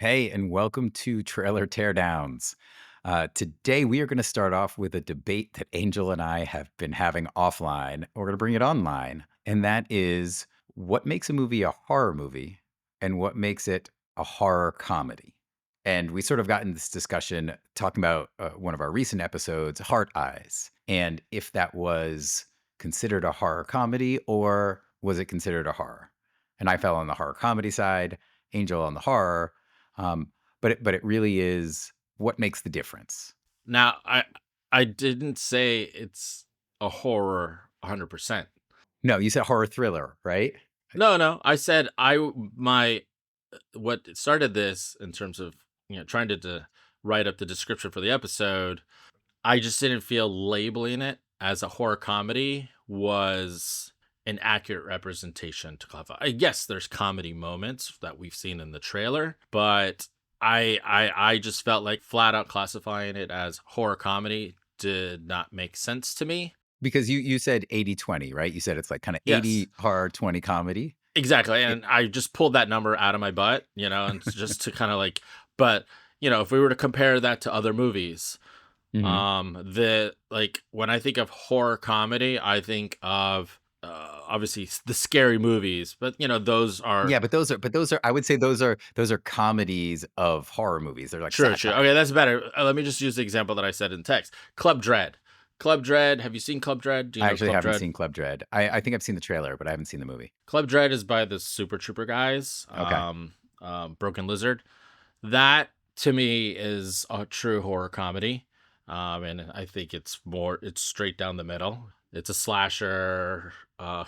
Hey, and welcome to Trailer Teardowns. Today, we are going to start off with a debate that Angel and I have been having offline. We're going to bring it online. And that is what makes a movie a horror movie and what makes it a horror comedy? And we sort of got in this discussion talking about one of our recent episodes, Heart Eyes, and if that was considered a horror comedy or was it considered a horror? And I fell on the horror comedy side, Angel on the horror. Um, but it really is what makes the difference. Now, I didn't say it's a horror 100%. No, you said horror thriller, right? No, no, I said my what started this in terms of, trying to write up the description for the episode. I just didn't feel labeling it as a horror comedy was an accurate representation to clarify. Yes, there's comedy moments that we've seen in the trailer, but I just felt like flat out classifying it as horror comedy did not make sense to me. Because you said 80-20, right? You said it's like kind of Yes, 80 horror, 20 comedy. exactly. It, And I just pulled that number out of my butt, and just to kind of like, but if we were to compare that to other movies, mhm. the like when I think of horror comedy, I think of obviously the scary movies, but those are Yeah, but those are I would say those are comedies of horror movies. They're like true, true. satire. Okay, that's better. Let me just use the example that I said in text. Club Dread. Club Dread. Have you seen Club Dread? Do you I know actually Club haven't Dread? seen Club Dread. I think I've seen the trailer, but I haven't seen the movie. Club Dread is by the Super Trooper guys. Okay. Broken Lizard. That to me is a true horror comedy. And I think it's straight down the middle. It's a slasher,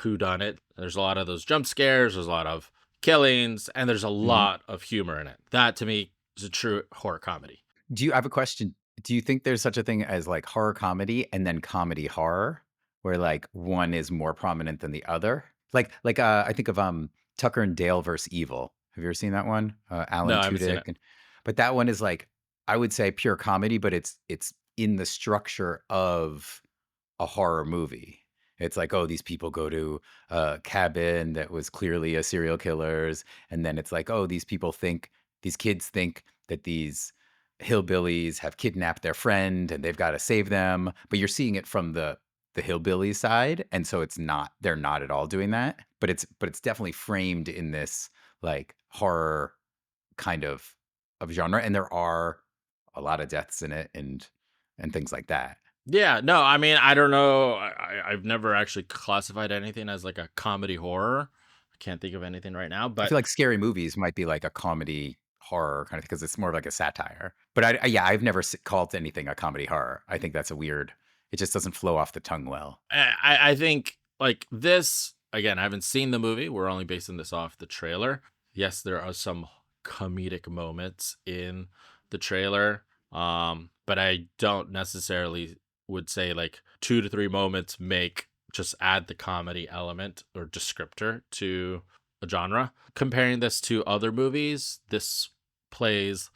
who done it. There's a lot of those jump scares, there's a lot of killings, and there's a Mhm. lot of humor in it. That to me is a true horror comedy. I have a question. Do you think there's such a thing as like horror comedy and then comedy horror, where like one is more prominent than the other? I think of Tucker and Dale versus Evil. Have you ever seen that one? No, Alan I haven't seen Tudyk, it. but that one is like I would say pure comedy, but it's in the structure of a horror movie. It's like, oh, these people go to a cabin that was clearly a serial killer's, and then it's like, oh, these kids think that these hillbillies have kidnapped their friend and they've got to save them. But you're seeing it from the hillbilly side, and so they're not at all doing that. But it's definitely framed in this like horror kind of genre, and there are a lot of deaths in it and things like that. Yeah, no, I mean, I don't know. I've never actually classified anything as like a comedy horror. I can't think of anything right now, I but feel like scary movies might be like a comedy horror kind of because it's more like a satire. But yeah, I've never called anything a comedy horror. I think that's a weird. It just doesn't flow off the tongue well. I think like this again. I haven't seen the movie. We're only basing this off the trailer. Yes, there are some comedic moments in the trailer, but I don't necessarily would say like 2 to 3 moments make just add the comedy element or descriptor to a genre. Comparing this to other movies, this plays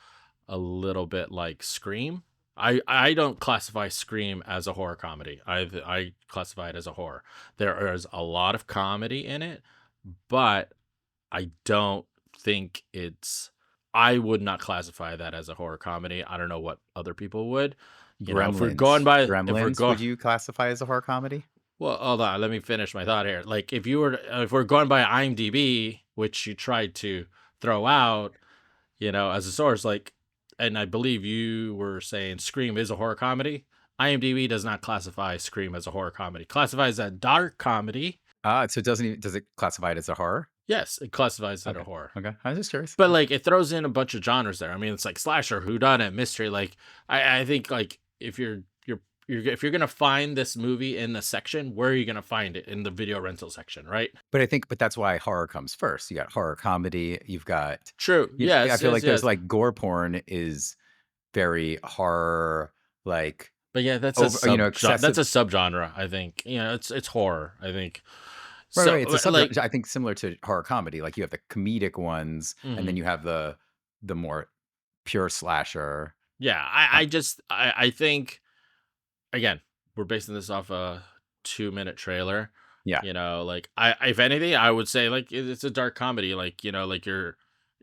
a little bit like Scream. I don't classify Scream as a horror comedy. I classify it as a horror. There is a lot of comedy in it, but I don't think it's I would not classify that as a horror comedy. I don't know what other people would. If we're going Gremlins. by if we're Gremlins, going would you classify as a horror comedy? well, hold on, let me finish my thought here. Like if we're going by IMDb, which you tried to throw out, as a source, like, and I believe you were saying Scream is a horror comedy. IMDb does not classify Scream as a horror comedy. Classifies a dark comedy. So does it classify it as a horror? Yes, it classifies it a Okay. horror. Okay. I was just curious. But like it throws in a bunch of genres there. I mean, it's like slasher, whodunit, mystery. Like I think like if you're gonna find this movie in the section, where are you gonna find it in the video rental section, right? But that's why horror comes first. You got horror comedy. You've got. True. I Yes. feel Yes. like there's Yes. like gore porn is very horror like But yeah, that's a over that's excessive. a subgenre. I think it's horror. I think Right, so. right. It's a Like, subgenre. I think similar to horror comedy. Like you have the comedic ones, and then mhm. you have the more pure slasher. Yeah. Uh, I think again we're basing this off a 2 minute trailer. yeah. Like I if anything, I would say like it's a dark comedy. Like like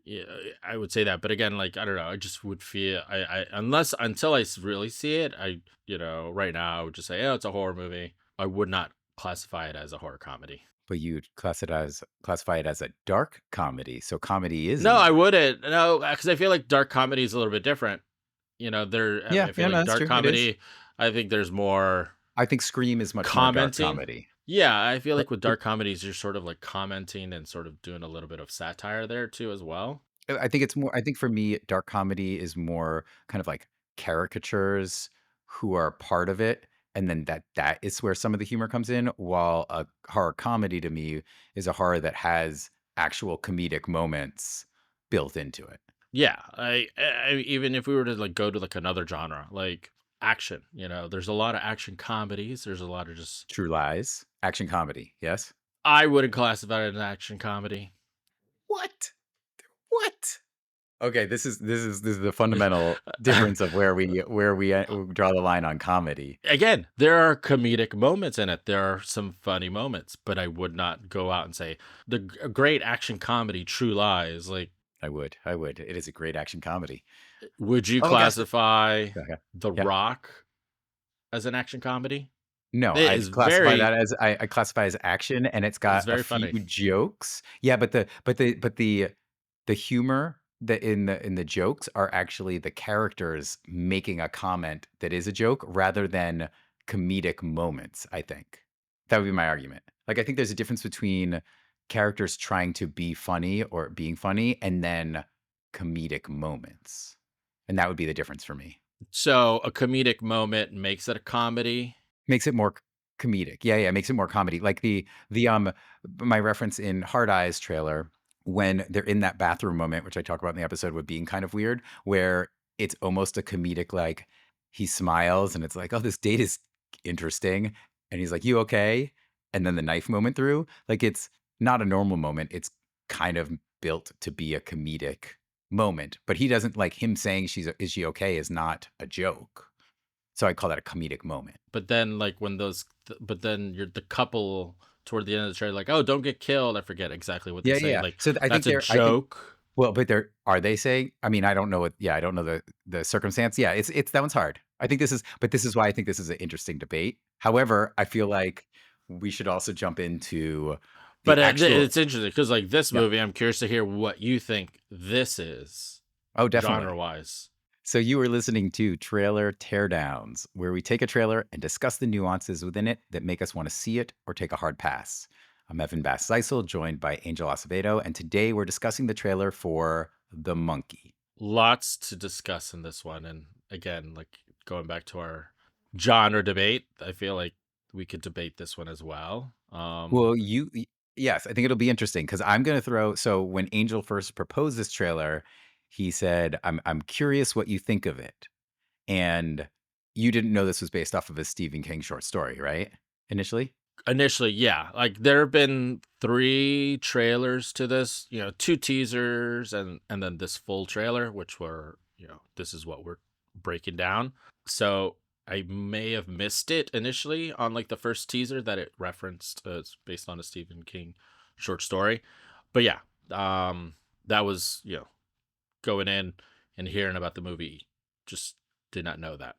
Yeah, I would say that, but again, like, I don't know, I just would feel I unless until I really see it, right now I would just say, oh, it's a horror movie. I would not classify it as a horror comedy. But you'd classify it as a dark comedy, so comedy is No, in I there. wouldn't. No, because I feel like dark comedy is a little bit different. Yeah, I feel yeah, no, like that's dark true, it is. comedy. I think there's more I think Scream is much more dark commenting. comedy. Yeah, I feel But like with dark comedies, you're sort of like commenting and sort of doing a little bit of satire there too, as well. I think it's more I think for me, dark comedy is more kind of like caricatures who are part of it, and then that is where some of the humor comes in, while a horror comedy to me is a horror that has actual comedic moments built into it. Yeah, even if we were to like go to like another genre, like action, there's a lot of action comedies. There's a lot of just True Lies, action comedy, yes? I wouldn't classify it as an action comedy. What? What? Okay, this is the fundamental difference of where we draw the line on comedy. Again, there are comedic moments in it. There are some funny moments, but I would not go out and say great action comedy, True Lies. Like, I would. It is a great action comedy. would you Oh my gosh, classify okay. The Yeah. Rock as an action comedy? No, It I'd is classify that very, as I classify as action, and it's it's got a very few funny. jokes. Yeah, but the humor that in the jokes are actually the characters making a comment that is a joke rather than comedic moments, I think. That would be my argument. Like, I think there's a difference between characters trying to be funny or being funny and then comedic moments, and that would be the difference for me. So a comedic moment makes it a comedy. Makes it more comedic. Yeah, yeah, makes it more comedy. Like my reference in Hard Eyes trailer, when they're in that bathroom moment, which I talk about in the episode with being kind of weird, where it's almost a comedic, like, he smiles and it's like, "Oh, this date is interesting," and he's like, "You okay?" And then the knife moment through, like, it's not a normal moment, it's kind of built to be a comedic moment, but he doesn't like, him saying "Is she okay?" is not a joke. So I call that a comedic moment. But then, like, but then you're the couple toward the end of the trailer, like, oh, don't get killed. I forget exactly what they Yeah, yeah, say. yeah. Like, So, that's a I think joke. well, but they're are they saying I mean, I don't know what yeah, I don't know the circumstance. Yeah, it's that one's hard. I think this is why I think this is an interesting debate. However, I feel like we should also jump into the But actual it's interesting because, like, this Yep. movie, I'm curious to hear what you think this is, Oh, genre definitely. wise. So you were listening to Trailer Teardowns, where we take a trailer and discuss the nuances within it that make us want to see it or take a hard pass. I'm Evan Bass Zeisel, joined by Angel Acevedo, and today we're discussing the trailer for The Monkey. Lots to discuss in this one. And again, like, going back to our genre debate, I feel like we could debate this one as well. Well, yes, I think it'll be interesting because I'm going to throw. So when Angel first proposed this trailer, he said, "I'm curious what you think of it," and you didn't know this was based off of a Stephen King short story, right? Initially. Initially, yeah. Like, there have been 3 trailers to this, 2 teasers and then this full trailer, which were, this is what we're breaking down. So, I may have missed it initially on, like, the first teaser that it referenced, it's based on a Stephen King short story. But yeah, that was, going in and hearing about the movie, just did not know that.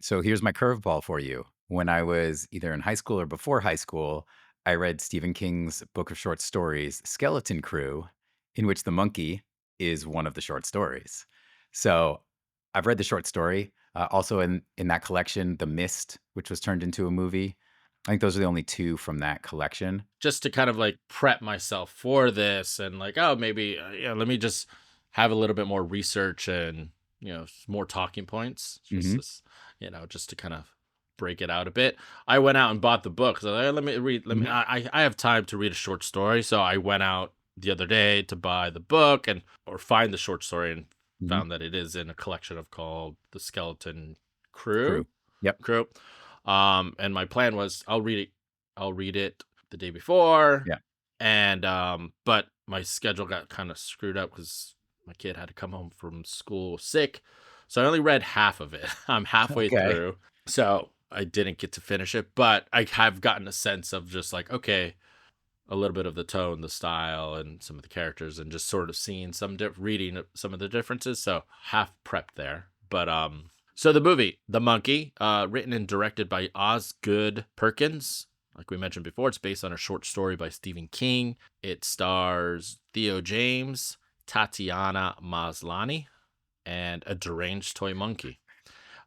So here's my curveball for you. When I was either in high school or before high school, I read Stephen King's book of short stories, Skeleton Crew, in which the monkey is one of the short stories. So I've read the short story. Also in that collection, The Mist, which was turned into a movie. I think those are the only two from that collection. Just to kind of like prep myself for this and like, oh, maybe, let me just have a little bit more research and, more talking points, Hmm. just to kind of break it out a bit. I went out and bought the book. So let me read, Hmm. I have time to read a short story. So I went out the other day to buy the book or find the short story and Hmm. found that it is in a collection of called The Skeleton Crew. Crew. Yep. Crew. And my plan was I'll read it the day before, Yeah. and but my schedule got kind of screwed up because my kid had to come home from school sick, so I only read half of it. I'm halfway Okay. through, so I didn't get to finish it, but I have gotten a sense of just like, okay, a little bit of the tone, the style, and some of the characters, and just sort of seeing reading some of the differences. So half prepped there, but so the movie, The Monkey, written and directed by Osgood Perkins. Like we mentioned before, it's based on a short story by Stephen King. It stars Theo James, Tatiana Maslany, and a deranged toy monkey.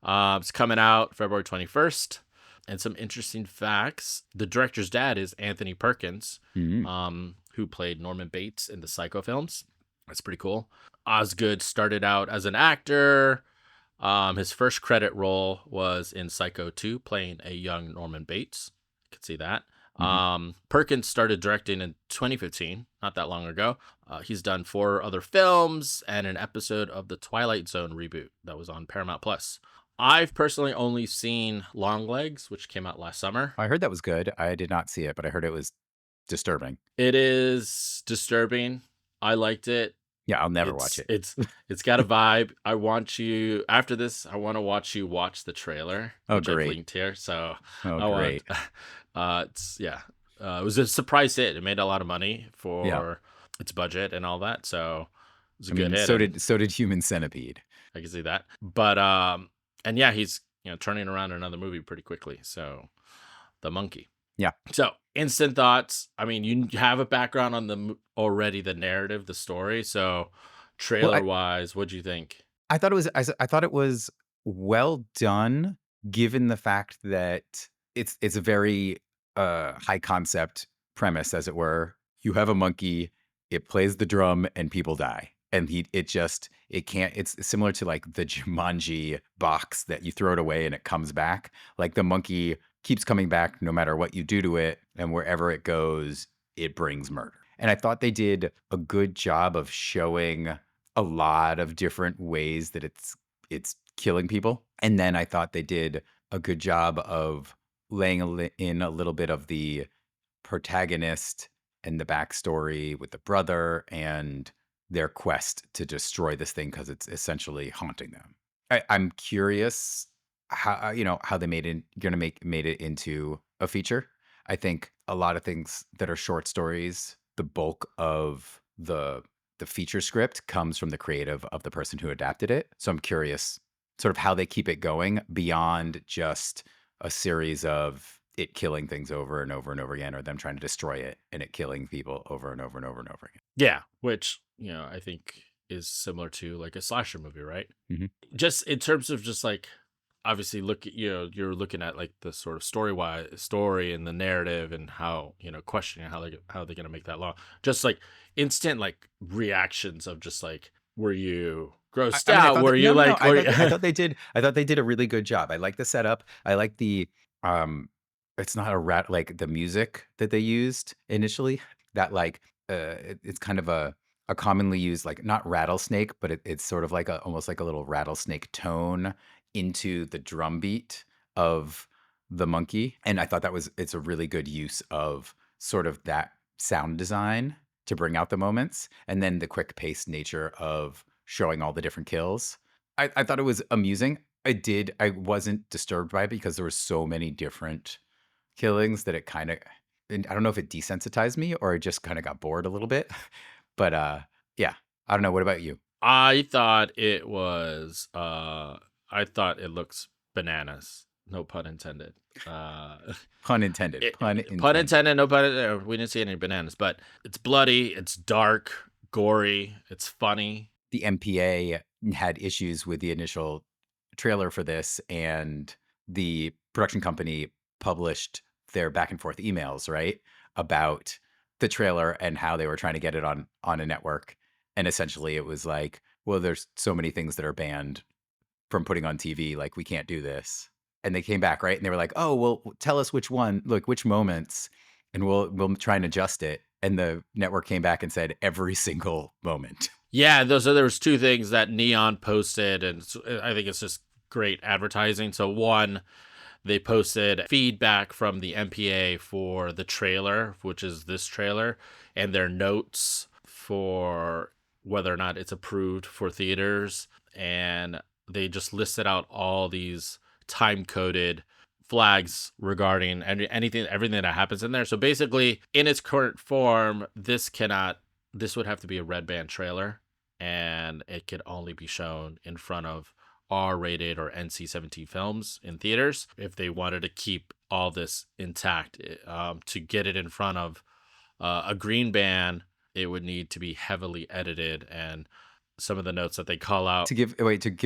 It's coming out February 21st. And some interesting facts. The director's dad is Anthony Perkins, Mm. who played Norman Bates in the Psycho films. That's pretty cool. Osgood started out as an actor. His first credit role was in Psycho 2, playing a young Norman Bates. You can see that. Mhm. Perkins started directing in 2015, not that long ago. He's done 4 other films and an episode of the Twilight Zone reboot that was on Paramount Plus. I've personally only seen Longlegs, which came out last summer. I heard that was good. I did not see it, but I heard it was disturbing. It is disturbing. I liked it. Yeah, I'll never watch It's it. it's it's got a vibe. I want you after this. I want to watch you watch the trailer, Oh, which I've great. linked here. So Oh, I want. great. It's yeah. It was a surprise hit. It made a lot of money Yeah. for its budget and all that. So it was a I good mean, hit, and so did Human Centipede. I can see that. But and yeah, he's turning around another movie pretty quickly. So The Monkey. Yeah. So, instant thoughts. I mean, you have a background on already the narrative, the story. So, Well, trailer wise, what'd you think? I thought it was well done, given the fact that it's a very high concept premise, as it were. You have a monkey, it plays the drum, and people die. And it can't. It's similar to like the Jumanji box that you throw it away and it comes back. Like the monkey keeps coming back no matter what you do to it, and wherever it goes, it brings murder. And I thought they did a good job of showing a lot of different ways that it's killing people. And then I thought they did a good job of laying in a little bit of the protagonist and the backstory with the brother and their quest to destroy this thing because it's essentially haunting them. I'm curious how how they made it into a feature. I think a lot of things that are short stories, the bulk of the feature script comes from the creative of the person who adapted it. So I'm curious sort of how they keep it going beyond just a series of it killing things over and over and over again, or them trying to destroy it and it killing people over and over and over and over again. Yeah, which, I think is similar to like a slasher movie, right? Mhm. Just in terms of just like obviously you're looking at like the sort of story and the narrative and how, questioning how they're going to make that long. Just like instant like reactions of just like were you grossed I mean, I out? thought Were that you no, no, no. like were you I thought they did a really good job. I like the setup. I like the um it's not a rat like the music that they used initially. That like it's kind of a commonly used like not rattlesnake, but it's sort of like a almost like a little rattlesnake tone into the drum beat of the monkey. And I thought it's a really good use of sort of that sound design to bring out the moments, and then the quick paced nature of showing all the different kills. I thought it was amusing. I wasn't disturbed by it because there were so many different killings that it kind of, and I don't know if it desensitized me or I just kind of got bored a little bit. But yeah, I don't know. What about you? I thought it was I thought it looks bananas. No pun intended. Uh Pun intended. Pun Pun intended. intended, no pun intended. We didn't see any bananas, but it's bloody, it's dark, gory, it's funny. The MPA had issues with the initial trailer for this, and the production company published their back and forth emails, right, about the trailer and how they were trying to get it on a network. And essentially, it was like, well, there's so many things that are banned from putting on TV, like we can't do this. And they came back, right, and they were like, oh, well, tell us which one, like which moments, and we'll try and adjust it. And the network came back and said every single moment. Yeah, there was two things that Neon posted, and I think it's just great advertising. So one, they posted feedback from the MPA for the trailer, which is this trailer, and their notes for whether or not it's approved for theaters. And they just listed out all these time coded flags regarding anything, everything that happens in there. So basically, in its current form, this would have to be a red band trailer, and it could only be shown in front of R-rated or NC-17 films in theaters. If they wanted to keep all this intact, to get it in front of a green band, it would need to be heavily edited, and some of the notes that they call out. To give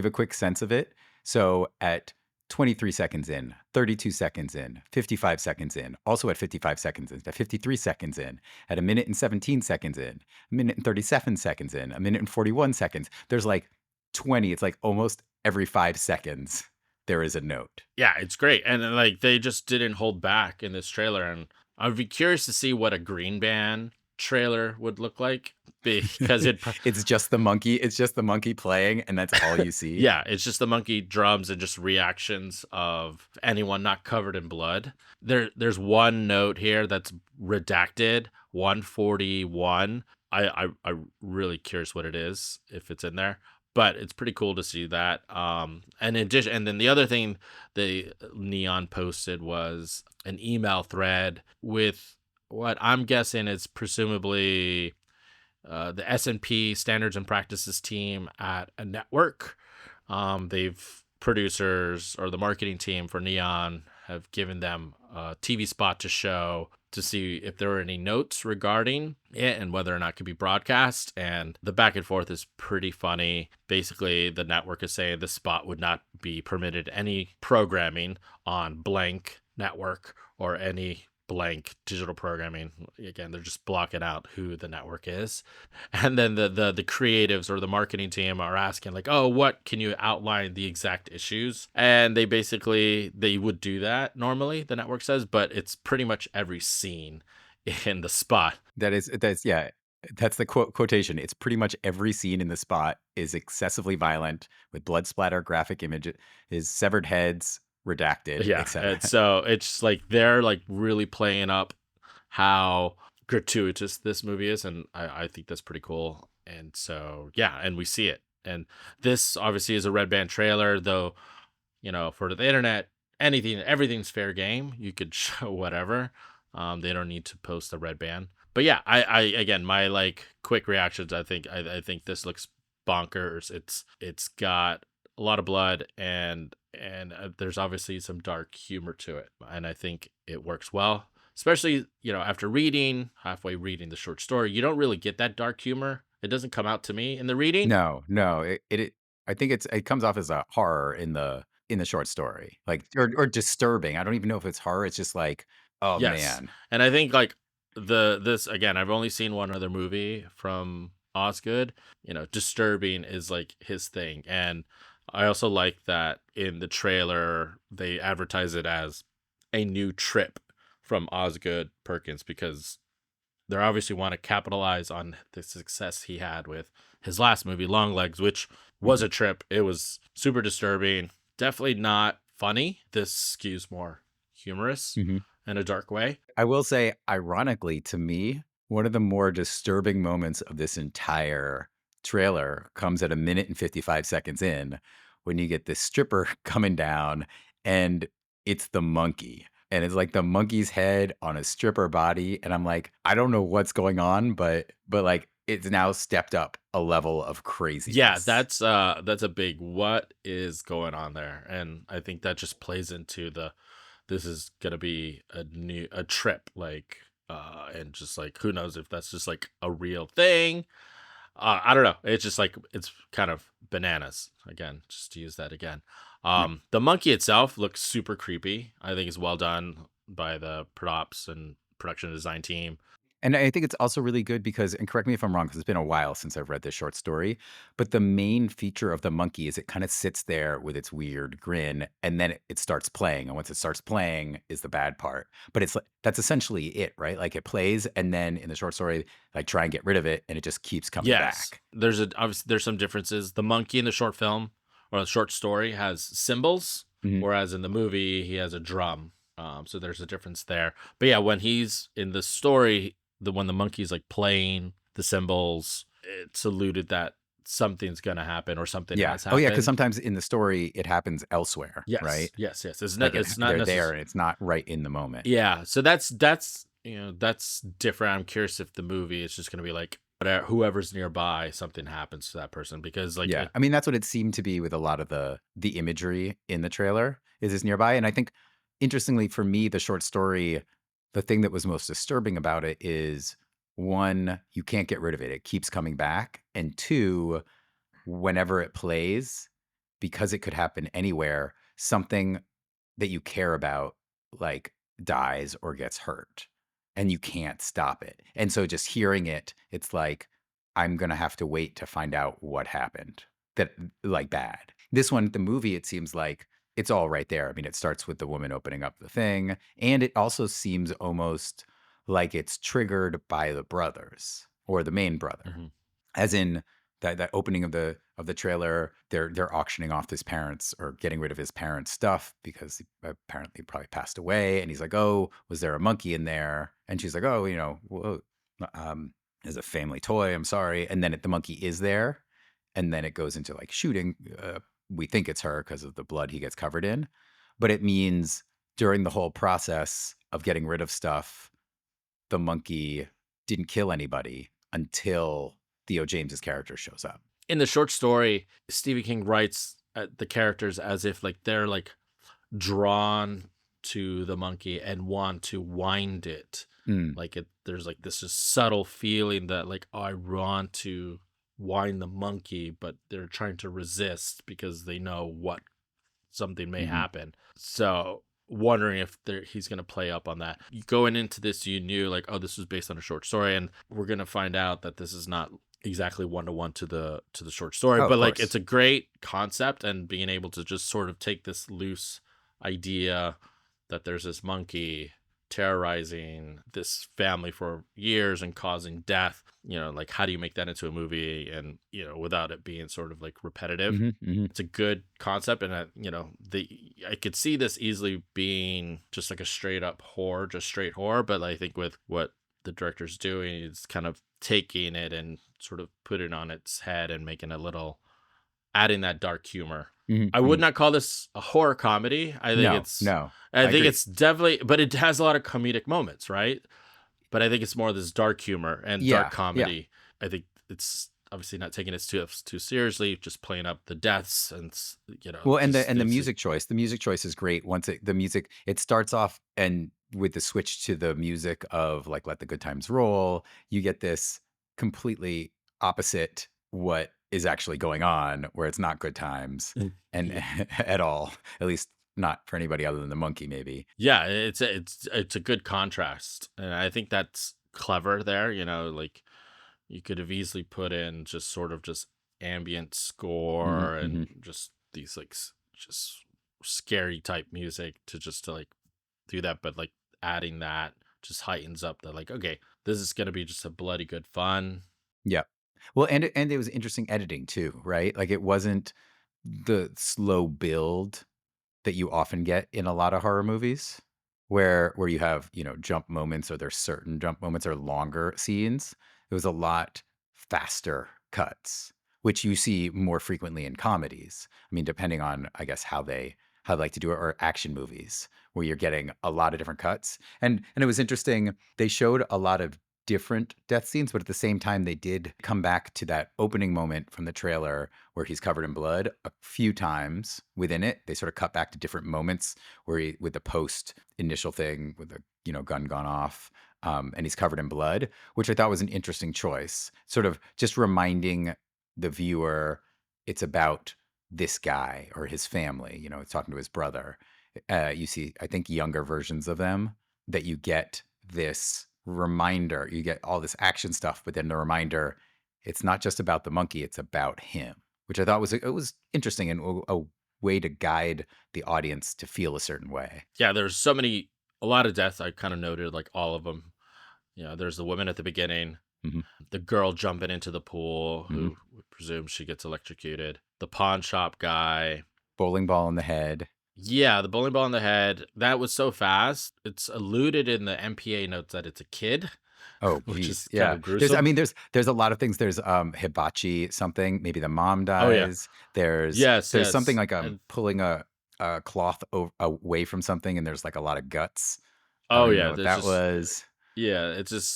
a quick sense of it. So at 23 seconds in, 32 seconds in, 55 seconds in, also at 55 seconds in, at 53 seconds in, at a minute and 17 seconds in, a minute and 37 seconds in, a minute and 41 seconds. There's like 20. It's like almost every 5 seconds there is a note. Yeah, it's great. And like they just didn't hold back in this trailer. And I'd be curious to see what a green band trailer would look like, because It's just the monkey. It's just the monkey playing, and that's all you see. yeah, it's just the monkey drums and just reactions of anyone not covered in blood. There's one note here that's redacted, 141. I really curious what it is, if it's in there. But it's pretty cool to see that. And in addition, and then the other thing the Neon posted was an email thread with what I'm guessing is presumably the S&P Standards and Practices team at a network. They've producers or the marketing team for Neon have given them a TV spot to show to see if there were any notes regarding it and whether or not it could be broadcast. And the back and forth is pretty funny. Basically, the network is saying the spot would not be permitted any programming on blank network or any blank digital programming. Again, they're just blocking out who the network is. And then the creatives or the marketing team are asking like, oh, what can you outline the exact issues? And they would do that normally, the network says, but it's pretty much every scene in the spot. Yeah. That's the quotation. It's pretty much every scene in the spot is excessively violent with blood splatter, graphic images, severed heads, redacted, Yeah, etc. and so it's like they're like really playing up how gratuitous this movie is, and I think that's pretty cool. And so yeah, and we see it. And this obviously is a red band trailer, though, for the internet, everything's fair game. You could show whatever. They don't need to post a red band. But yeah, I again, my like quick reactions, I think this looks bonkers. It's got a lot of blood, and there's obviously some dark humor to it, and I think it works well. Especially after halfway reading the short story, you don't really get that dark humor. It doesn't come out to me in the reading. No. I think it comes off as a horror in the short story, like or disturbing. I don't even know if it's horror. It's just like, oh Yes, man. and I think like this again. I've only seen one other movie from Osgood. Disturbing is like his thing, and I also like that in the trailer they advertise it as a new trip from Osgood Perkins, because they obviously want to capitalize on the success he had with his last movie, Longlegs, which was Mhm. a trip. It was super disturbing. Definitely not funny. This skews more humorous Mhm. in a dark way. I will say, ironically, to me, one of the more disturbing moments of this entire trailer comes at a minute and 55 seconds in, when you get this stripper coming down, and it's the monkey. And it's like the monkey's head on a stripper body. And I'm like, I don't know what's going on, but like it's now stepped up a level of Yeah, craziness. that's a big what is going on there. And I think that just plays into this is gonna be a trip, like and just like who knows if that's just like a real thing. I don't know. It's just like it's kind of bananas again, just to use that again. The monkey itself looks super creepy. I think it's well done by the props and production design team. And I think it's also really good because, and correct me if I'm wrong, because it's been a while since I've read this short story, but the main feature of the monkey is it kind of sits there with its weird grin, and then it starts playing. And once it starts playing is the bad part. But it's like, that's essentially it, right? Like it plays, and then in the short story, like try and get rid of it, and it just keeps coming Yes, back. obviously there's some differences. The monkey in the short film or the short story has cymbals, Mhm. whereas in the movie he has a drum. So there's a difference there. But yeah, when he's in the story, when the monkey's like playing the cymbals, it's alluded that something's gonna happen or something Yeah. has Oh, yeah, because happened. sometimes in the story, it happens elsewhere, Yes, right? yes, yes. Like, It's not they're there, necessarily. and it's not right in the moment. Yeah, so that's different. I'm curious if the movie is just gonna be like whoever's nearby, something happens to that person because like Yeah. I mean, that's what it seemed to be with a lot of the imagery in the trailer is nearby, and I think, interestingly for me, the short story, the thing that was most disturbing about it is, 1, you can't get rid of it. It keeps coming back, and 2, whenever it plays, because it could happen anywhere, something that you care about, like, dies or gets hurt, and you can't stop it. And so just hearing it, it's like, I'm gonna have to wait to find out what happened that like, bad. This one, the movie, it seems like it's all right there. I mean, it starts with the woman opening up the thing, and it also seems almost like it's triggered by the brothers or the main brother. Mhm. As in that opening of the trailer, they're auctioning off his parents or getting rid of his parents' stuff because he apparently probably passed away, and he's like, "Oh, was there a monkey in there?" And she's like, "Oh, whoa, um, as a family toy. I'm sorry." And then the monkey is there, and then it goes into like shooting. We think it's her because of the blood he gets covered in, but it means during the whole process of getting rid of stuff, the monkey didn't kill anybody until Theo James's character shows up. In the short story, Stephen King writes the characters as if like they're like drawn to the monkey and want to wind it. Mm, Like there's like this just subtle feeling that like, oh, I want to wind the monkey, but they're trying to resist because they know what something may mhm. happen. So wondering if he's going to play up on that. Going into this, you knew like, oh, this was based on a short story, and we're going to find out that this is not exactly one to one to the short story, Oh, of but like it's course. a great concept, and being able to just sort of take this loose idea that there's this monkey terrorizing this family for years and causing death, like how do you make that into a movie and without it being sort of like repetitive. Mhm, mhm. It's a good concept, and the I could see this easily being just like a straight up horror, just straight horror, but I think with what the director's doing is kind of taking it and sort of put it on its head and making a little adding that dark humor. Mhm, I would mhm. not call this a horror comedy. No, no. I I think agree. it's definitely, but it has a lot of comedic moments, right? But I think it's more this dark humor and dark Yeah, yeah. comedy. I think it's obviously not taking it too seriously, just playing up the deaths and Well, and just the things. music choice is great. Once the music, it starts off, and with the switch to the music of like "Let the Good Times Roll," you get this completely opposite what is actually going on, where it's not good times and Yeah, at all. At least not for anybody other than the monkey, maybe. yeah, it's a good contrast, and I think that's clever there. Like you could have easily put in just sort of just ambient Hmm, score hmm. and just these like just scary type music to like do that, but like adding that just heightens up the like, okay, this is gonna be just a bloody good fun. Yeah. Well, and it was interesting editing too, right? Like, it wasn't the slow build that you often get in a lot of horror movies, where you have, jump moments, or there's certain jump moments or longer scenes. It was a lot faster cuts, which you see more frequently in comedies. I mean, depending on, I guess, how they like to do it, or action movies, where you're getting a lot of different cuts. And it was interesting. They showed a lot of different death scenes, but at the same time, they did come back to that opening moment from the trailer where he's covered in blood a few times within it. They sort of cut back to different moments where with the post initial thing with the gun gone off, and he's covered in blood, which I thought was an interesting choice. Sort of just reminding the viewer it's about this guy or his family. It's talking to his brother. You see, I think, younger versions of them, that you get this reminder. You get all this action stuff, but then the reminder, it's not just about the monkey, it's about him, which I thought was interesting, and a way to guide the audience to feel a certain way. Yeah, there's a lot of deaths. I kind of noted like all of them. There's the woman at the beginning, Mhm, the girl jumping into the pool mhm. who we presume she gets electrocuted, the pawn shop guy. Bowling ball in the head. Yeah, the bowling ball in the head. That was so fast. It's alluded in the MPA notes that it's a kid. Oh, which geez, is kind yeah. of I gruesome. mean, there's a lot of things. There's, hibachi something, maybe the mom Oh yeah. dies. Yes, There's something yes. like, And pulling a cloth away from something, and there's, like, a lot of guts. I don't oh even know yeah, what there's that just was. yeah,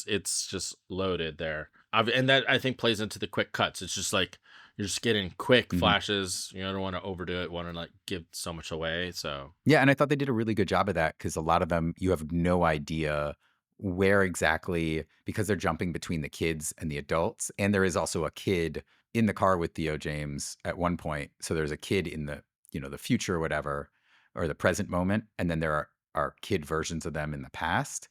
it's just loaded there. And that I think plays into the quick cuts. It's just like you're just getting quick Mhm. flashes. You don't want to overdo it, want to like give so much away. So Yeah, and I thought they did a really good job of that because a lot of them, you have no idea where exactly, because they're jumping between the kids and the adults, and there is also a kid in the car with Theo James at one point. So there's a kid in the, the future or whatever, or the present moment, and then there are kid versions of them in the past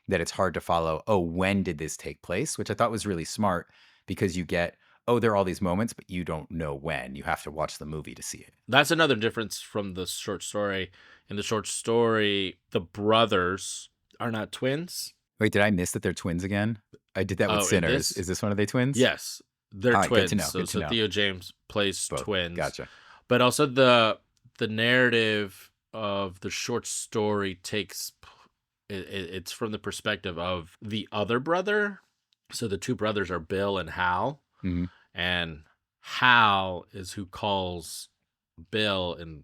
that it's hard to follow, oh, when did this take place? Which I thought was really smart because you get, oh, there are all these moments, but you don't know when. You have to watch the movie to see it. that's another difference from the short story. In the short story, the brothers are not twins. Wait, did I miss that they're twins again? I did that with Oh, in Sinners. this, Is this one of they twins? yes, they're Alright, good to twins. know, So good to so know. Theo James plays Both. twins, Gotcha. but also the narrative of the short story it's from the perspective of the other brother. So the two brothers are Bill and Hal, Mhm. and Hal is who calls Bill in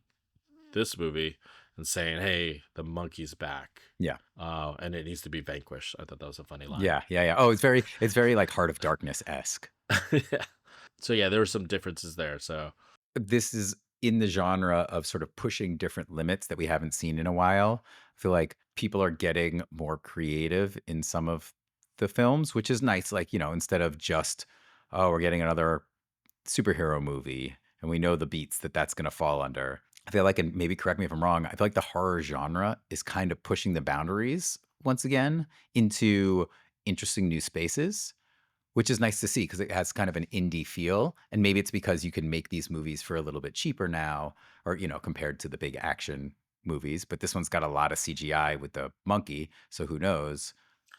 this movie and saying, "Hey, the monkey's back, Yeah. and it needs to be vanquished." I thought that was a funny line. Yeah, yeah, yeah. Oh, it's very, like, Heart of Darkness-esque. Yeah. So yeah, there were some differences there. So This is in the genre of sort of pushing different limits that we haven't seen in a while. I feel like people are getting more creative in some of the films, which is nice, like, instead of just, "Oh, we're getting another superhero movie," and we know the beats that that's gonna fall under. I feel like, and maybe correct me if I'm wrong, I feel like the horror genre is kind of pushing the boundaries once again into interesting new spaces, which is nice to see because it has kind of an indie feel. And maybe it's because you can make these movies for a little bit cheaper now, or, compared to the big action movies. But this one's got a lot of CGI with the monkey. So who knows?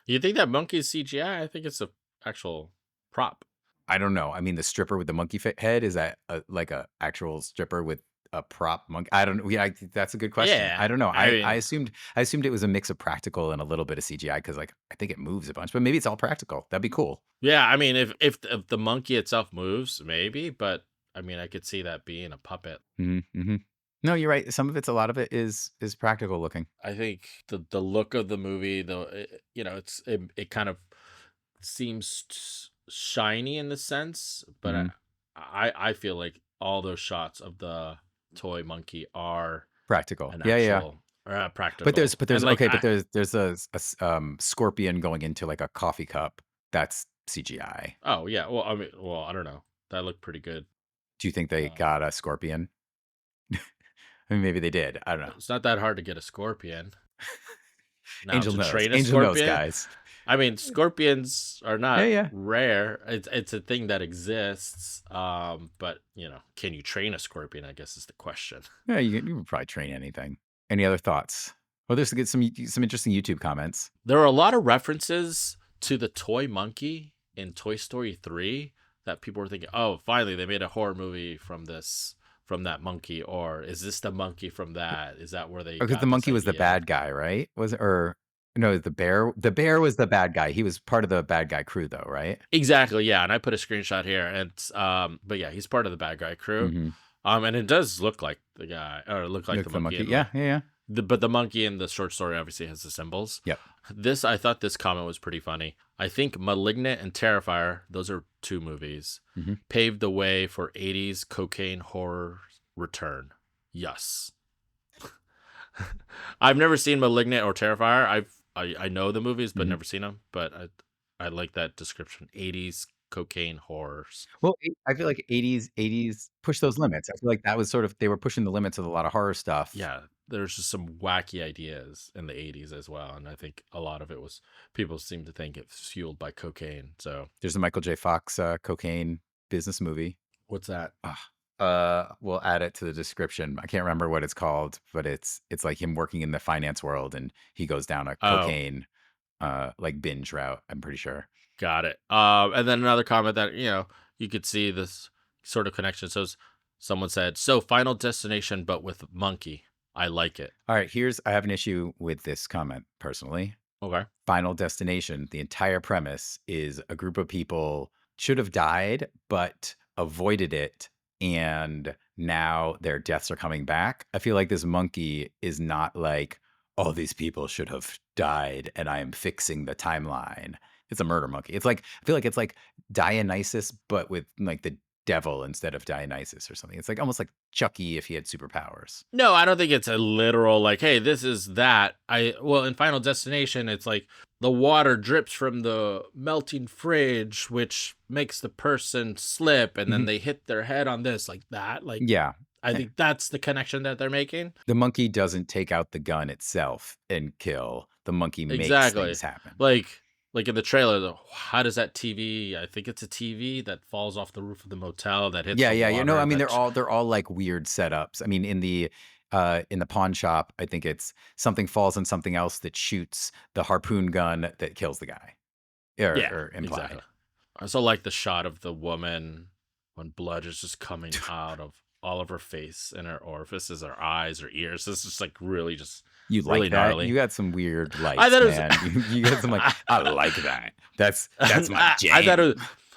you think that monkey's CGI? I think it's a actual prop. I don't know. I mean, the stripper with the monkey head, is that like a actual stripper with a prop monkey? I don't. Yeah, that's a good question. Yeah, I don't know. I I mean, assumed it was a mix of practical and a little bit of CGI because, like, I think it moves a bunch, but maybe it's all practical. That'd be cool. yeah, I mean, if the monkey itself moves, maybe, but I mean, I could see that being a puppet. Hmm. No, you're right. A lot of it is practical looking. I think the look of the movie, though, it kind of seems shiny in the sense, but Hmm. I feel like all those shots of the toy monkey are Practical. an Yeah, yeah, yeah. actual But practical, there's and like okay, but there's scorpion going into like a coffee cup. That's CGI. oh yeah, well I mean, well I don't know, that looked pretty good. Do you think they Uh, got a scorpion? I mean, maybe they did. I don't know. it's not that hard to get a scorpion. Now Angel to knows. train a Angel knows, scorpion, guys. I mean, scorpions are Yeah, not yeah. rare. It's a thing that exists. But can you train a scorpion? I guess is the question. Yeah, you would probably train anything. Any other thoughts? Well, there's get some interesting YouTube comments. There are a lot of references to the toy monkey in Toy Story 3 that people were thinking, "Oh, finally they made a horror movie from that monkey," or "Is this the monkey from that? Is that where they Because the got this monkey was the idea?" bad guy, right? Was it, or no, the bear? The bear was the bad guy. He was part of the bad guy crew though, right? Exactly, yeah, and I put a screenshot here, and but yeah, he's part of the bad guy crew. Mhm. And it does look like the guy, or look like Like the the monkey monkey. in Yeah, yeah, yeah. but the monkey in the short story obviously has the symbols. Yep. I thought this comment was pretty funny. I think Malignant and Terrifier, those are two movies, Mhm. paved the way for 80s cocaine horror return. Yes. I've never seen Malignant or Terrifier. I know the movies, but Mhm. never seen them. But I like that description. 80s cocaine horrors. Well, I feel like 80s push those limits. I feel like that was sort of, they were pushing the limits of a lot of horror stuff. Yeah, there's just some wacky ideas in the 80s as well. And I think a lot of it was people seem to think it's fueled by cocaine. So There's a Michael J. Fox cocaine business movie. what's that? Ah, we'll add it to the description. I can't remember what it's called, but it's like him working in the finance world, and he goes down a Oh, cocaine like binge route. I'm pretty sure. got it. And then another comment that, you could see this sort of connection. So someone said, "So Final Destination, but with monkey. I like it." All right, I have an issue with this comment personally. Okay. Final Destination, the entire premise is a group of people should have died, but avoided it, and now their deaths are coming back. I feel like this monkey is not like, "Oh, these people should have died, and I am fixing the timeline." It's a murder monkey. It's like I feel like it's like Dionysus, but with, like, the devil instead of Dionysus or something. It's like almost like Chucky if he had superpowers. No, I don't think it's a literal like, hey, this is that. Well, in Final Destination, it's like the water drips from the melting fridge, which makes the person slip, and then Mhm. they hit their head on this like that. Like, Yeah. I Eh, think that's the connection that they're making. the monkey doesn't take out the gun itself and kill. The monkey makes Exactly. things happen. Like like in the trailer, how does that TV? I think it's a TV that falls off the roof of the motel that hits Yeah, the yeah, you know, I water. mean, That they're all, like, weird setups. I mean, in the pawn shop, I think it's something falls on something else that shoots the harpoon gun that kills the guy, yeah, or exactly. implied. I also like the shot of the woman when blood is just coming out of all of her face and her orifices, her eyes, her ears. This is like really just You really like that? You gnarly. got some weird I likes, thought it was man. You got some like, "I like that. That's my I thought it jam." was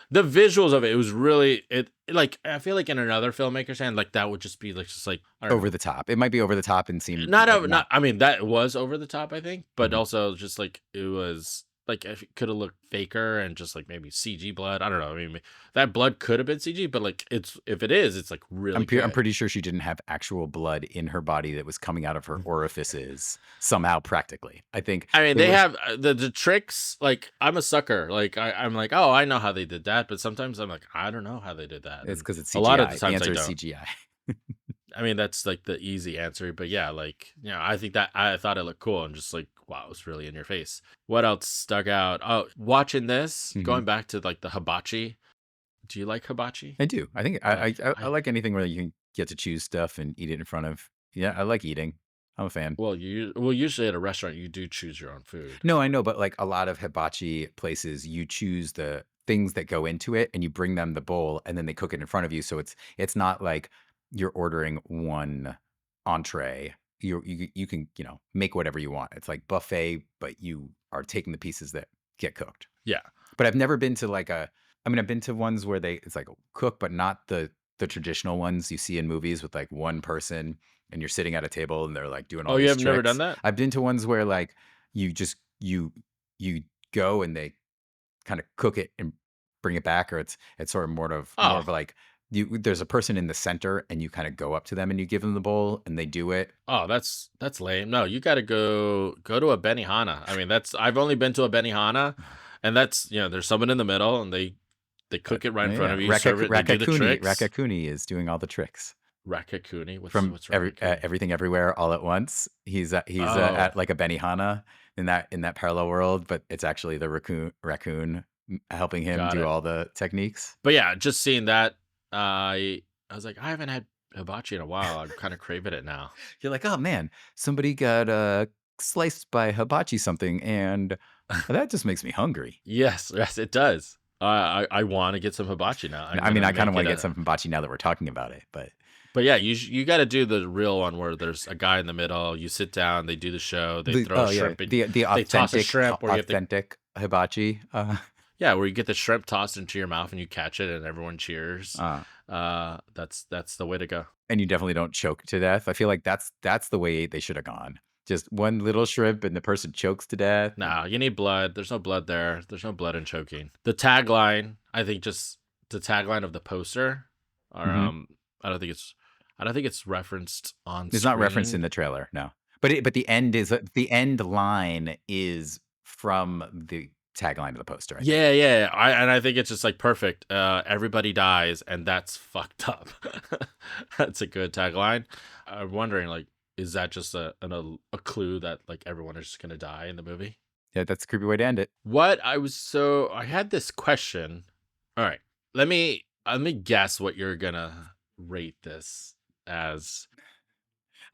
the visuals of it, it was really like I feel like in another filmmaker's hand, like that would just be like just like I don't Over know. the top. It might be over the top and seem Not like over not not I mean that was over the top, I think, but mhm. also just like it was like if it could have looked faker and just like maybe CG blood. I don't know. I mean that blood could have been CG, but like it's if it is, it's like really I'm good. pretty sure she didn't have actual blood in her body that was coming out of her orifices somehow practically. I think I mean, it they was have the tricks. Like, I'm a sucker. Like, I'm like, oh, I know how they did that, but sometimes I'm like, I don't know how they did that, it's and because it's a lot of the CGI. The times I answer is don't. CGI. I mean, that's like the easy answer, but yeah, like, I think that I thought it looked cool and just like, wow, it was really in your face. What else stuck out? Oh, watching this, Mhm. going back to like the hibachi. Do you like hibachi? I do. I think I I like anything where you can get to choose stuff and eat it in front of yeah, I like eating. I'm a fan. well, usually at a restaurant you do choose your own food. No, I know, but, like, a lot of hibachi places, you choose the things that go into it, and you bring them the bowl, and then they cook it in front of you, so it's not like you're ordering 1 entree. You can, make whatever you want. It's like buffet, but you are taking the pieces that get cooked. Yeah. But I've never been to, like, I've been to ones where it's like cook, but not the traditional ones you see in movies with, like, 1 person, and you're sitting at a table, and they're, like, doing all Oh, you these have never done tricks. that? I've been to ones where, like, you just you go and they kinda cook it and bring it back, or it's sort of more of Oh, like there's a person in the center, and you kinda go up to them, and you give them the bowl, and they do it. Oh, that's lame. No, you gotta go to a Benihana. I mean, that's I've only been to a Benihana, and that's there's someone in the middle, and they cook it right in front Yeah, of you, serve it, they do the tricks. Rakakuni is doing all the tricks. Rakakuni, From what's Rakakuni? Everything Everywhere All at Once. He's Oh, at, like, a Benihana in that parallel world, but it's actually the raccoon helping him got do it. all the techniques. But yeah, just seeing that, I was like, I haven't had hibachi in a while. I'm kind of craving it now. You're like, "Oh, man, somebody got, sliced by hibachi something, and that just makes me hungry." Yes, yes, it does. I want to get some hibachi now. I'm I mean, gonna I kinda make it wanna get a. some hibachi now that we're talking about it, but But yeah, you got to do the real one where there's a guy in the middle. You sit down, they do the show, they throw a oh, yeah, shrimp in, the they toss a shrimp, or you have to authentic hibachi, yeah, where you get the shrimp tossed into your mouth and you catch it and everyone cheers. uh That's the way to go. and you definitely don't choke to death. I feel like that's the way they should have gone. Just one little shrimp and the person chokes to death. Nah, you need blood. There's no blood there. There's no blood in choking. The tagline, I think, just the tagline of the poster, or Mhm. I don't think it's, I don't think it's referenced on It's not referenced in screen. the trailer, no. But the end line is from the tagline of the poster, I think. Yeah. I think it's just like perfect. Everybody dies, and that's fucked up. That's a good tagline. I'm wondering, like, is that just a clue that like everyone is just gonna die in the movie? Yeah, that's a creepy way to end it. I had this question. All right, let me guess what you're gonna rate this as.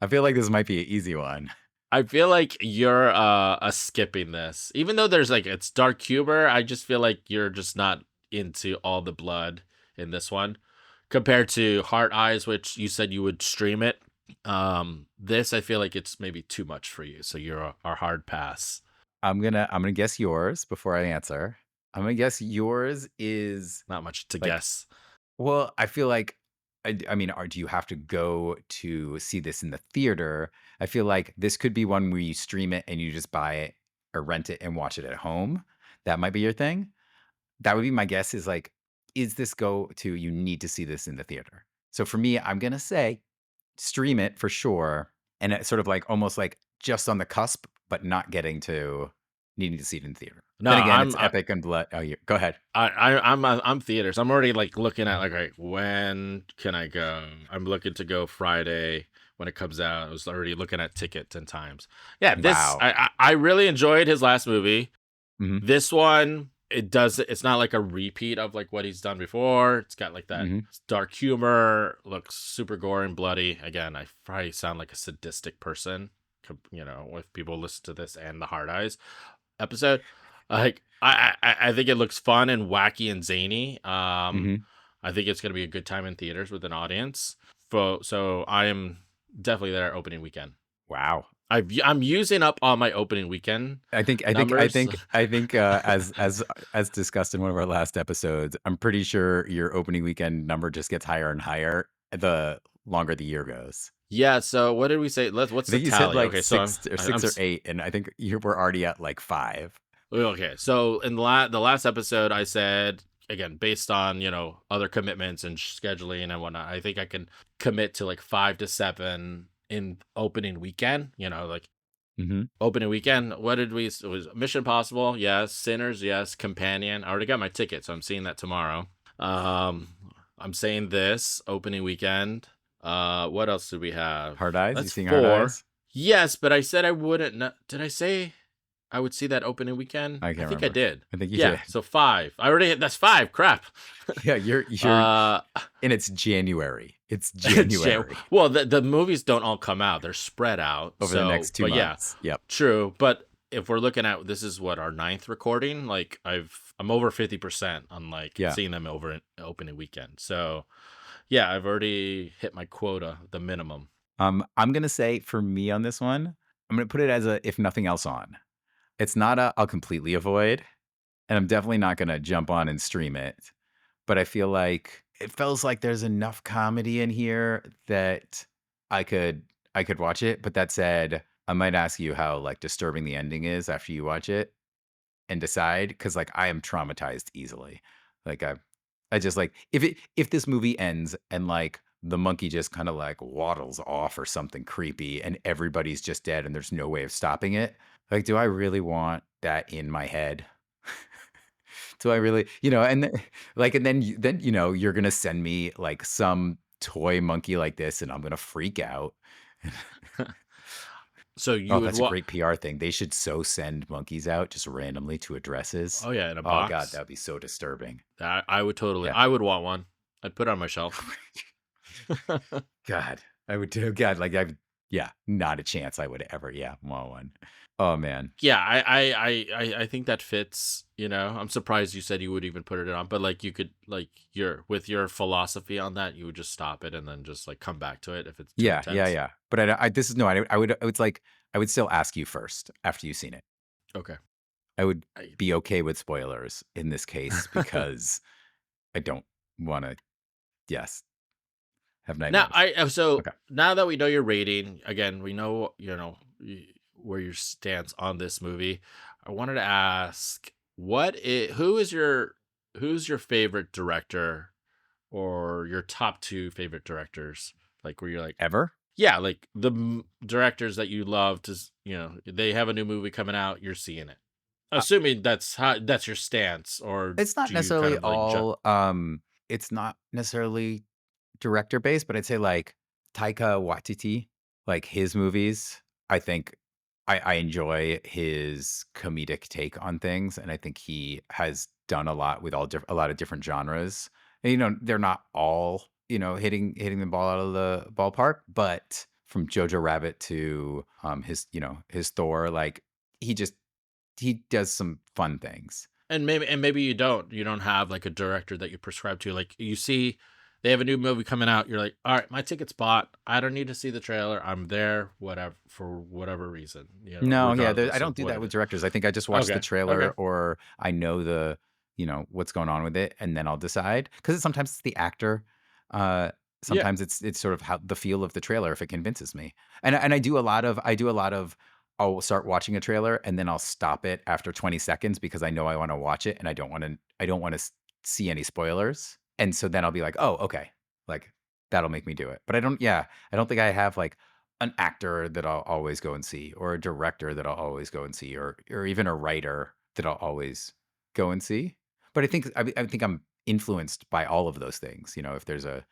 I feel like this might be an easy one. I feel like you're a skipping this. Even though there's like it's dark humor, I just feel like you're just not into all the blood in this one compared to Heart Eyes, which you said you would stream it. This I feel like it's maybe too much for you, so you're a hard pass. I'm gonna guess yours before I answer. I'm gonna guess yours is Not much to like, guess. well, I feel like I mean, do you have to go to see this in the theater? I feel like this could be one where you stream it and you just buy it or rent it and watch it at home. That might be your thing. That would be my guess is like, is this go to you need to see this in the theater? So for me, I'm gonna say stream it for sure. And it's sort of like almost like just on the cusp, but not getting to needing to see it in theater. No, Then again, it's epic and blood. Oh, you go ahead. I'm theaters. I'm already like looking at like, right, when can I go? I'm looking to go Friday when it comes out. I was already looking at tickets and times. Yeah, this Wow. I really enjoyed his last movie. Hmm. This one, it's not like a repeat of like what he's done before. It's got like that Hmm. dark humor, looks super gory and bloody. Again, I probably sound like a sadistic person, if people listen to this and the Hard Eyes episode. Like I think it looks fun and wacky and zany. Hmm. I think it's gonna be a good time in theaters with an audience. So I am definitely there opening weekend. Wow. I'm using up all my opening weekend numbers. As discussed in one of our last episodes, I'm pretty sure your opening weekend number just gets higher and higher the longer the year goes. Yeah, so what did we say? What's I the think you said tally? like Okay, so I'm six or I- I'm six or s- eight, and I think we're already at like five. okay. So in the last episode, I said again based on other commitments and scheduling and whatnot, I think I can commit to like 5 to 7 in opening weekend. Like Hmm. opening weekend. What did we? It was Mission Impossible, yes. Sinners, yes. Companion. I already got my ticket, so I'm seeing that tomorrow. Um, I'm saying this opening weekend. What else do we have? Hard Eyes. You That's seeing Hard four. Eyes? Yes, but I said I wouldn't. Did I say I would see that opening weekend? I I can't think I remember. did. I think you Yeah, did. so five. I already hit. That's five. Crap. Yeah, you're uh, and it's January. It's Jan- January well, the movies don't all come out; they're spread out. over the So, next two but yeah, months. Yep. true. But if we're looking at this is what our ninth recording, like I'm over 50% on like Yeah. seeing them over an opening weekend. So yeah, I've already hit my quota, the minimum. I'm gonna say for me on this one, I'm gonna put it as a if nothing else on. It's not a I'll completely avoid, and I'm definitely not gonna jump on and stream it. But I feel like it feels like there's enough comedy in here that I could I could watch it. But that said, I might ask you how like disturbing the ending is after you watch it and decide because like I am traumatized easily. Like I just like if this movie ends and like the monkey just kind of like waddles off or something creepy and everybody's just dead and there's no way of stopping it. Like, do I really want that in my head? Do I really, and then, like, and then, then you're gonna send me like some toy monkey like this, and I'm gonna freak out. So Oh, you would that's a what? great PR thing. They should so send monkeys out just randomly to addresses. Oh yeah, in a Oh God, box. that'd be so disturbing. I would totally. Yeah. I would want one. I'd put it on my shelf. God, I would do. God, like yeah, not a chance. I would ever, yeah, want one. Oh man, Yeah, I think that fits. I'm surprised you said you would even put it on, but like you could like with your philosophy on that, you would just stop it and then just like come back to it if it's too yeah, yeah, intense. yeah. But this is no. I would like. I would still ask you first after you've seen it. Okay. I would I- be okay with spoilers in this case because I don't want to, yes, have Now nightmares. so Okay. now that we know your rating, again, we know where your stance on this movie. I wanted to ask, who's your favorite director or your top two favorite directors? Like where you're like, Ever? yeah, like the directors that you love they have a new movie coming out, you're seeing it. Uh, Assuming that's your stance, or it's not do you kind necessarily of like all, it's not necessarily director based, but I'd say like Taika Waititi, like his movies, I think I enjoy his comedic take on things. And I think he has done a lot with a lot of different genres. And, they're not all, hitting the ball out of the ballpark, but from Jojo Rabbit to his Thor, like he just he does some fun things. and maybe you don't have like a director that you prescribe to, like you see They have a new movie coming out. You're like, all right, my ticket's bought. I don't need to see the trailer. I'm there, whatever, for whatever reason, No, yeah, I regardless don't of do what that it with is. directors. I think I just watch the Okay. Okay. trailer or I know what's going on with it, and then I'll decide. Because sometimes it's the actor. Uh, Yeah. Sometimes it's sort of how the feel of the trailer if it convinces me. And I do a lot of I'll start watching a trailer and then I'll stop it after 20 seconds because I know I want to watch it and I don't want to see any spoilers. And so then I'll be like, "Oh, okay." Like that'll make me do it. But I don't think I have like an actor that I'll always go and see, or a director that I'll always go and see, or even a writer that I'll always go and see. But I think I'm influenced by all of those things. If there's a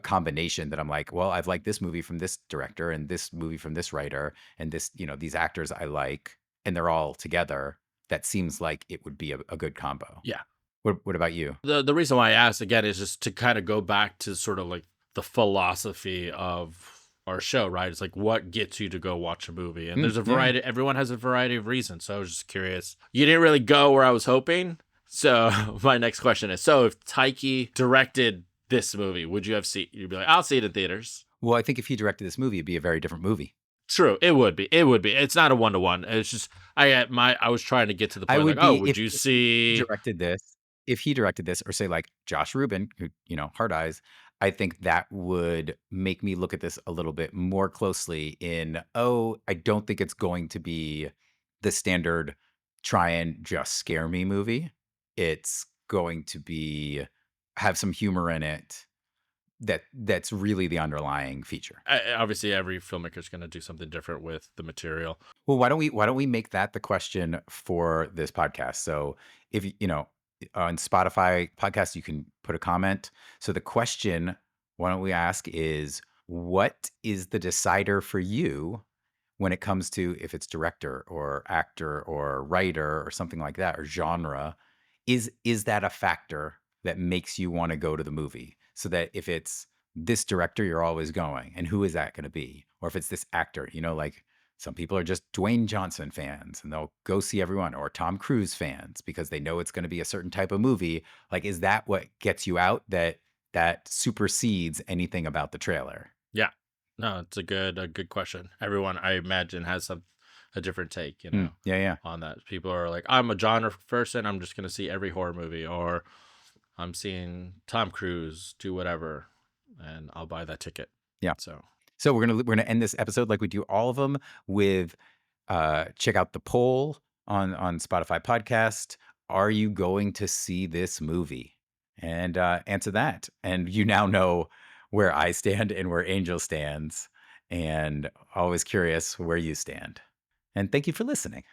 combination that I'm like, well, I've liked this movie from this director and this movie from this writer and these actors I like, and they're all together. That seems like it would be a good combo. Yeah. What about you? The reason why I asked again is just to kind of go back to sort of like the philosophy of our show, right? It's like what gets you to go watch a movie, and there's a Yeah. variety. Everyone has a variety of reasons. So I was just curious. You didn't really go where I was hoping. So my next question is: so if Taiki directed this movie, would you have seen? You'd be like, I'll see it in theaters. Well, I think if he directed this movie, it'd be a very different movie. True, it would be. It would be. It's not a one to one. It's just I was trying to get to the I point like, would oh, be would you if he see? directed this if he directed this, or say like Josh Rubin, who, Hard Eyes, I think that would make me look at this a little bit more closely oh, I don't think it's going to be the standard try and just scare me movie. It's going to be have some humor in it that's really the underlying feature. Obviously, every filmmaker is going to do something different with the material. Well, why don't we make that the question for this podcast? So if on Spotify podcast, you can put a comment. So the question, why don't we ask is what is the decider for you when it comes to if it's director or actor or writer or something like that or genre? Is that a factor that makes you want to go to the movie? So that if it's this director, you're always going, and who is that going to be? Or if it's this actor, like some people are just Dwayne Johnson fans and they'll go see everyone, or Tom Cruise fans because they know it's going to be a certain type of movie. Like, is that what gets you out that supersedes anything about the trailer? Yeah, no, it's a good question. Everyone, I imagine, has a different take, Yeah, yeah, on that. People are like, I'm a genre person. I'm just gonna see every horror movie, or I'm seeing Tom Cruise do whatever, and I'll buy that ticket. yeah. So So we're gonna end this episode like we do all of them with check out the poll on Spotify podcast. Are you going to see this movie? And answer that. And you now know where I stand and where Angel stands. And always curious where you stand. And thank you for listening.